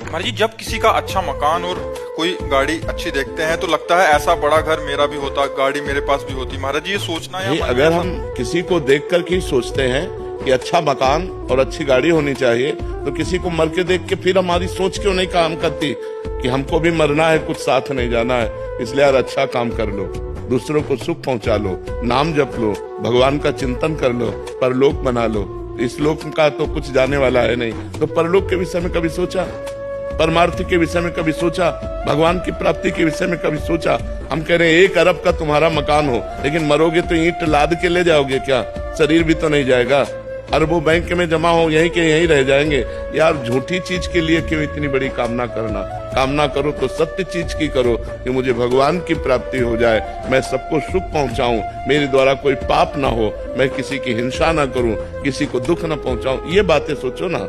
महाराज जी, जब किसी का अच्छा मकान और कोई गाड़ी अच्छी देखते हैं तो लगता है ऐसा बड़ा घर मेरा भी होता, गाड़ी मेरे पास भी होती। महाराज जी, ये सोचना है अगर हम किसी को देख कर के सोचते हैं कि अच्छा मकान और अच्छी गाड़ी होनी चाहिए, तो किसी को मर के देख के फिर हमारी सोच क्यों नहीं काम करती कि हमको भी मरना है, कुछ साथ नहीं जाना है। इसलिए यार अच्छा काम कर लो, दूसरों को सुख पहुंचा लो, नाम जप लो, भगवान का चिंतन कर लो, परलोक बना लो। इस लोक का तो कुछ जाने वाला है नहीं, तो परलोक के विषय में कभी सोचा? परमार्थ के विषय में कभी सोचा? भगवान की प्राप्ति के विषय में कभी सोचा? हम कह रहे हैं 1 अरब का तुम्हारा मकान हो, लेकिन मरोगे तो ईंट लाद के ले जाओगे क्या? शरीर भी तो नहीं जाएगा। अरबों बैंक में जमा हो, यहीं के यहीं रह जाएंगे। यार झूठी चीज के लिए क्यों इतनी बड़ी कामना करना? कामना करो तो सत्य चीज की करो कि मुझे भगवान की प्राप्ति हो जाए, मैं सबको सुख पहुंचाऊं, मेरे द्वारा कोई पाप ना हो, मैं किसी की हिंसा ना करूं, किसी को दुख ना पहुंचाऊं। ये बातें सोचो ना।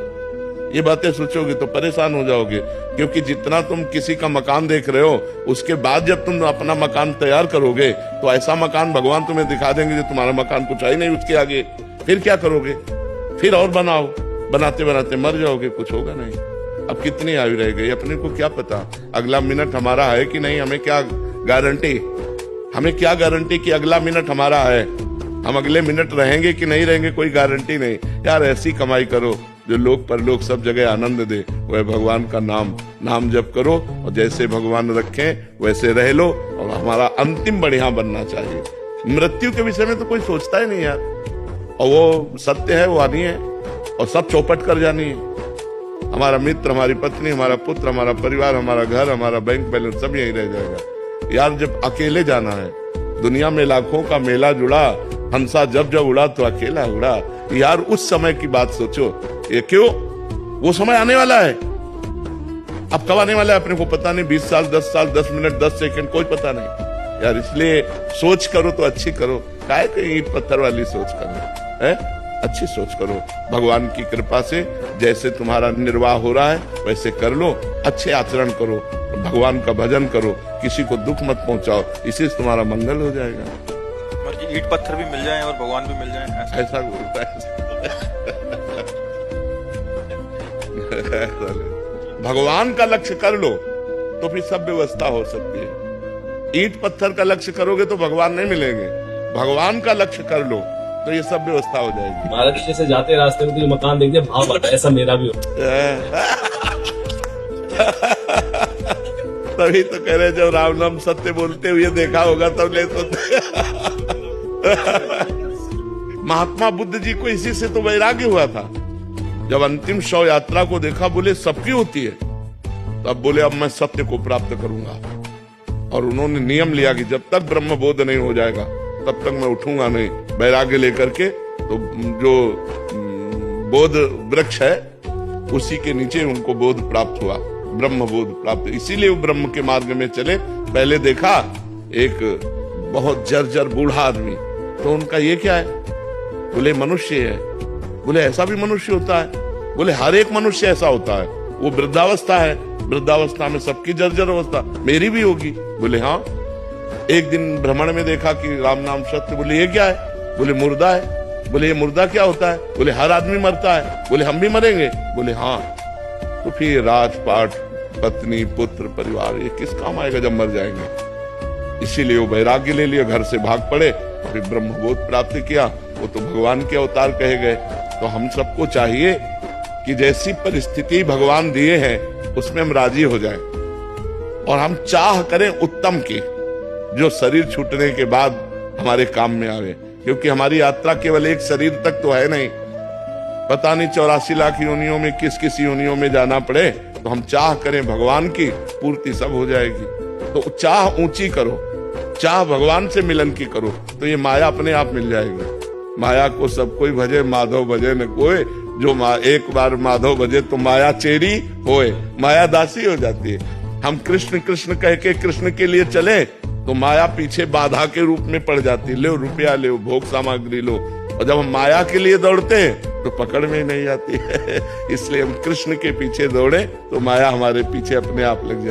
ये बातें सोचोगे तो परेशान हो जाओगे, क्योंकि जितना तुम किसी का मकान देख रहे हो, उसके बाद जब तुम अपना मकान तैयार करोगे तो ऐसा मकान भगवान तुम्हें दिखा देंगे जो तुम्हारा मकान कुछ है ही नहीं उसके आगे। फिर क्या करोगे? फिर और बनाओ, बनाते बनाते मर जाओगे, कुछ होगा नहीं। अब कितनी आयु रह गई, अपने को क्या पता अगला मिनट हमारा है कि नहीं? हमें क्या गारंटी? हमें क्या गारंटी कि अगला मिनट हमारा है? हम अगले मिनट रहेंगे कि नहीं रहेंगे, कोई गारंटी नहीं। यार ऐसी कमाई करो जो लोक परलोक सब जगह आनंद दे। वह भगवान का नाम जप करो, और जैसे भगवान रखें वैसे रह लो, और हमारा अंतिम बढ़िया बनना चाहिए। मृत्यु के विषय में तो कोई सोचता ही नहीं यार, और वो सत्य है, वो आनी है, और सब चौपट कर जानी है। हमारा मित्र, हमारी पत्नी, हमारा पुत्र, हमारा परिवार, हमारा घर, हमारा बैंक बैलेंस सब यही रह जाएगा। यार जब अकेले जाना है, दुनिया में लाखों का मेला जुड़ा, हंसा जब जब उड़ा तो अकेला उड़ा। यार उस समय की बात सोचो। ये क्यों? वो समय आने वाला है। अब कब आने वाला है अपने को पता नहीं। 20 साल, 10 साल, 10 मिनट, 10 सेकंड, कोई पता नहीं। यार इसलिए सोच करो तो अच्छी करो, काहे कि ईंट पत्थर वाली सोच करो, है? अच्छी सोच करो। भगवान की कृपा से जैसे तुम्हारा निर्वाह हो रहा है वैसे कर लो, अच्छे आचरण करो, भगवान का भजन करो, किसी को दुख मत पहुंचाओ, इसी से तुम्हारा मंगल हो जाएगा। ईंट पत्थर भी मिल जाएं और भगवान भी मिल जाएं, ऐसा बोलता है। भगवान का लक्ष्य कर लो तो फिर सब व्यवस्था हो सकती है। ईंट पत्थर का लक्ष्य करोगे तो भगवान नहीं मिलेंगे। भगवान का लक्ष्य कर लो तो ये सब व्यवस्था हो जाएगी। महाराज जी जैसे जाते रास्ते में तो मकान देखते भाव आता है, ऐसा मेरा भी हो। तभी तो कह रहे जब राम नाम सत्य बोलते हुए देखा होगा तब ले तो। महात्मा बुद्ध जी को इसी से तो वैराग्य हुआ था। जब अंतिम शव यात्रा को देखा, बोले सबकी होती है, तब बोले अब मैं सत्य को प्राप्त करूंगा। और उन्होंने नियम लिया कि जब तक ब्रह्म बोध नहीं हो जाएगा तब तक मैं उठूंगा नहीं। वैराग्य लेकर के तो जो बोध वृक्ष है उसी के नीचे उनको बोध प्राप्त हुआ, ब्रह्म बोध प्राप्त। इसीलिए वो ब्रह्म के मार्ग में चले। पहले देखा एक बहुत जर्जर बूढ़ा आदमी, तो उनका ये क्या है? बोले मनुष्य है। बोले ऐसा भी मनुष्य होता है? बोले हर एक मनुष्य ऐसा होता है। वो वृद्धावस्था है, वृद्धावस्था में सबकी जर्जर अवस्था, मेरी भी होगी। बोले हाँ। एक दिन भ्रमण में देखा कि राम नाम सत्य। बोले ये क्या है? बोले मुर्दा है। बोले ये मुर्दा क्या होता है? बोले हर आदमी मरता है। बोले हम भी मरेंगे? बोले हाँ। तो फिर राजपाट, पत्नी, पुत्र, परिवार ये किस काम आएगा जब मर जाएंगे? इसीलिए वो वैराग्य ले लिया, घर से भाग पड़े, फिर ब्रह्मबोध प्राप्त किया। वो तो भगवान के अवतार कहे गए। तो हम सबको चाहिए कि जैसी परिस्थिति भगवान दिए हैं उसमें हम राजी हो जाएं, और हम चाह करें उत्तम की, जो शरीर छूटने के बाद हमारे काम में आवे। क्योंकि हमारी यात्रा केवल एक शरीर तक तो है नहीं, पता नहीं 84 लाख योनियों में किस किस योनियों में जाना पड़े। तो हम चाह करें भगवान की, पूर्ति सब हो जाएगी। तो चाह ऊंची करो, चाह भगवान से मिलन की करो, तो ये माया अपने आप मिल जाएगी। माया को सब कोई भजे, माधव भजे न कोई। जो एक बार माधव भजे तो माया चेरी होए, माया दासी हो जाती है। हम कृष्ण कृष्ण कह के कृष्ण के लिए चले तो माया पीछे बाधा के रूप में पड़ जाती है। लो रुपया, लो भोग सामग्री लो। और जब हम माया के लिए दौड़ते हैं तो पकड़ में नहीं आती है। इसलिए हम कृष्ण के पीछे दौड़े तो माया हमारे पीछे अपने आप लग जाती है।